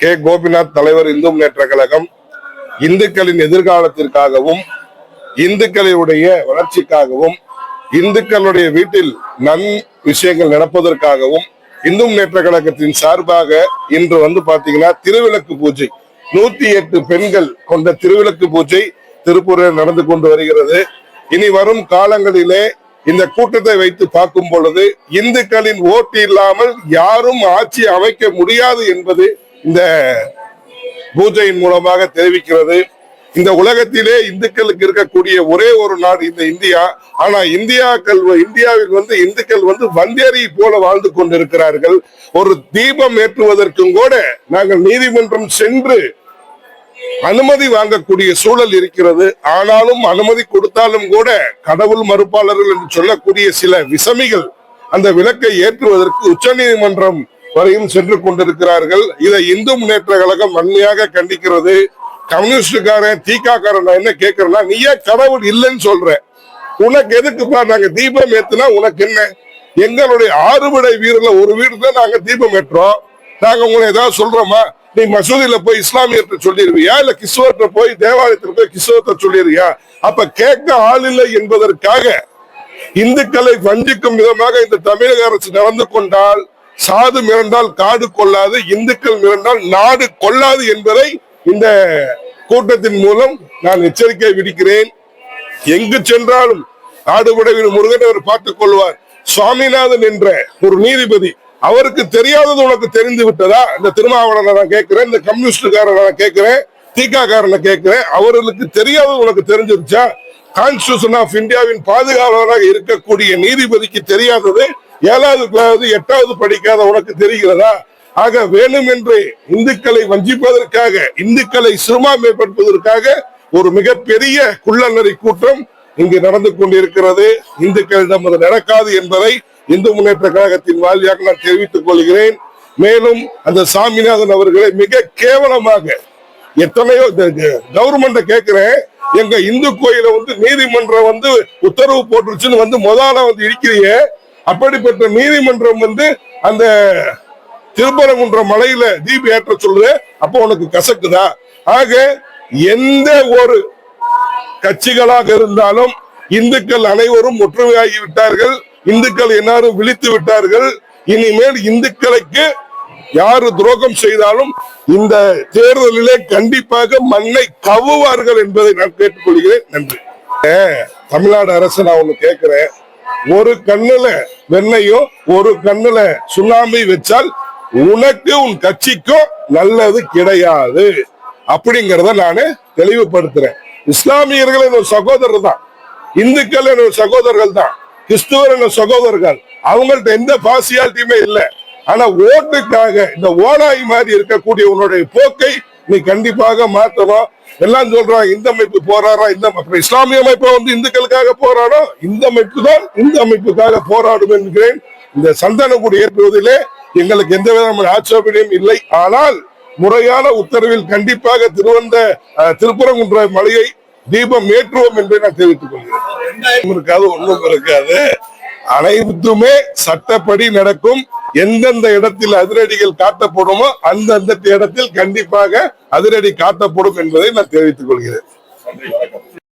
K. Gopinath தலைவர், இந்து முன்னேற்ற கழகம், இந்துக்களின் எதிர்காலத்திற்காகவும் இந்துக்களுடைய வளர்ச்சிக்காகவும் இந்துக்களுடைய வீட்டில் நன் விஷயங்கள் நடப்பதற்காகவும் இந்து முன்னேற்ற கழகத்தின் சார்பாக இன்று பாத்தீங்கன்னா திருவிளக்கு பூஜை 108 பெண்கள் கொண்ட திருவிளக்கு பூஜை திருப்பூரில் நடந்து கொண்டு வருகிறது. இனி வரும் காலங்களிலே இந்த கூட்டத்தை வைத்து பார்க்கும் பொழுது இந்துக்களின் ஓட்டு இல்லாமல் யாரும் ஆட்சி அமைக்க முடியாது என்பது இந்த பூஜையின் மூலமாக தெரிவிக்கிறது. இந்த உலகத்திலே இந்துக்களுக்கு இருக்கக்கூடிய ஒரே ஒரு நாடு இந்த இந்தியா. ஆனா இந்தியாவில் இந்துக்கள் வந்தேரி போல வாழ்ந்து கொண்டிருக்கிறார்கள். ஒரு தீபம் ஏற்றுவதற்கும் கூட நாங்கள் நீதிமன்றம் சென்று அனுமதி வாங்கக்கூடிய சூழல் இருக்கிறது. ஆனாலும் அனுமதி கொடுத்தாலும் கூட கடவுள் மறுப்பாளர்கள் என்று சொல்லக்கூடிய சில விசமிகள் அந்த விளக்கை ஏற்றுவதற்கு உச்ச நீதிமன்றம் வரையும் சென்று கொண்டிருக்கிறார்கள். இதை இந்து முன்னேற்ற கழகம் வன்மையாக கண்டிக்கிறது. கம்யூனிஸ்டுக்காரன் தீக்காக்காரன் என்ன கேட்கறேன்னா, நீ ஏன் கடவுள் இல்லைன்னு சொல்ற? உனக்கு எதுக்குப்பா நாங்க தீபம் ஏத்துனா உனக்கு என்ன? எங்களுடைய 6 விடை வீரர்ல ஒரு வீடு தான் நாங்க தீபம் ஏற்றோம். நாங்க உங்களை ஏதாவது சொல்றோமா? நீ மசூதியில போய் இஸ்லாமியர்கிட்ட சொல்லிடுவியா, இல்ல கிறிஸ்தவர்கிட்ட போய் தேவாலயத்தில் போய் கிறிஸ்தவத்தை சொல்லிடுவியா? அப்ப கேட்க ஆள் இல்லை என்பதற்காக இந்துக்களை வஞ்சிக்கும் விதமாக இந்த தமிழக அரசு நடந்து கொண்டால், சாது மிரண்டால் காடு கொள்ளாது, இந்துக்கள் மிரண்டால் நாடு கொள்ளாது என்பதை இந்த கூட்டத்தின் மூலம் நான் எச்சரிக்கை விடுக்கிறேன். எங்கு சென்றாலும் ஆடுபடையில் முருகன் அவர் பார்த்துக் கொள்வார். சுவாமிநாதன் என்ற ஒரு நீதிபதி, அவருக்கு தெரியாதது உனக்கு தெரிந்து விட்டதா? இந்த திருமாவளவனை நான் கேட்கிறேன், இந்த கம்யூனிஸ்டுக்காரனை நான் கேட்கிறேன், தீக்காக்காரனை கேட்கிறேன், அவர்களுக்கு தெரியாதது உனக்கு தெரிஞ்சிருச்சா? கான்ஸ்டிடியூஷன் ஆஃப் இந்தியாவின் பாதுகாவலராக இருக்கக்கூடிய நீதிபதிக்கு தெரியாதது 7வது 8வது படிக்காத உனக்கு தெரிகிறதா? ஆக வேணும் என்று இந்துக்களை வஞ்சிப்பதற்காக, இந்துக்களை சிறுபான்மைப்படுத்துவதற்காக ஒரு மிகப்பெரிய குள்ளநரி கூட்டம் இங்கு நடந்து கொண்டிருக்கிறது. இந்துக்களிடம் அது நடக்காது என்பதை இந்து முன்னேற்ற கழகத்தின் வாயிலாக நான் தெரிவித்துக் கொள்கிறேன். மேலும் அந்த சாமிநாதன் அவர்களை மிக கேவலமாக எத்தனையோ கவர்மெண்ட கேட்கிறேன், எங்க இந்து கோயில நீதிமன்றம் உத்தரவு போட்டுருச்சுன்னு முதல்ல இருக்கிறீங்க. அப்படிப்பட்ட நீதிமன்றம் அந்த திருப்பரங்குன்ற மலையில தீபம் ஏற்ற சொல்லுது, அப்போ உனக்கு கசக்குதா? ஆக எந்த ஒரு கட்சிகளாக இருந்தாலும் இந்துக்கள் அனைவரும் ஒற்றுமையாகி விட்டார்கள். இந்துக்கள் எல்லாரும் விழித்து விட்டார்கள். இனிமேல் இந்துக்களுக்கு யாரு துரோகம் செய்தாலும் இந்த தேர்தலிலே கண்டிப்பாக மண்ணை கவுவார்கள் என்பதை நான் கேட்டுக்கொள்கிறேன். நன்றி. தமிழ்நாடு அரசு நான் ஒண்ணு கேட்கிறேன், ஒரு கண்ணுல வெண்ணையும் ஒரு கண்ணுல சுண்ணாம்பை வச்சால் உனக்கு உன் கட்சிக்கும் நல்லது கிடையாது அப்படிங்கறத நானு தெளிவுபடுத்துறேன். இஸ்லாமியர்கள் என்னோட சகோதரர் தான், இந்துக்கள் என்னோட சகோதரர்கள் தான், கிறிஸ்துவர் என்னோட சகோதரர்கள். அவங்கள்ட்ட எந்த பார்சியாலிட்டியுமே இல்லை. ஆனா ஓட்டுக்காக இந்த ஓனாய் மாதிரி இருக்கக்கூடிய உன்னுடைய போக்கை நீ கண்டிப்பாக மாற்றணும். எல்லாம் சொல்றாங்க இந்த அமைப்பு போராடுறா, இந்த இஸ்லாமிய அமைப்பு இந்துக்களுக்காக போராடும், இந்த அமைப்பு தான் இந்த அமைப்புக்காக போராடும் என்கிறேன். இந்த சந்தனக்கூடி ஏற்றுவதிலே எங்களுக்கு எந்த விதமான ஆட்சேபனையும் இல்லை. ஆனால் முறையான உத்தரவில் கண்டிப்பாக திருப்பரங்குன்ற மலையை தீபம் ஏற்றுவோம் என்று நான் தெரிவித்துக் கொள்கிறேன். இருக்காது, ஒன்றும் இருக்காது, அனைத்துமே சட்டப்படி நடக்கும். எந்தெந்த இடத்தில் அதிரடிகள் காட்டப்படுமோ அந்தந்த இடத்தில் கண்டிப்பாக அதிரடி காட்டப்படும் என்பதை நான் தெரிவித்துக் கொள்கிறேன்.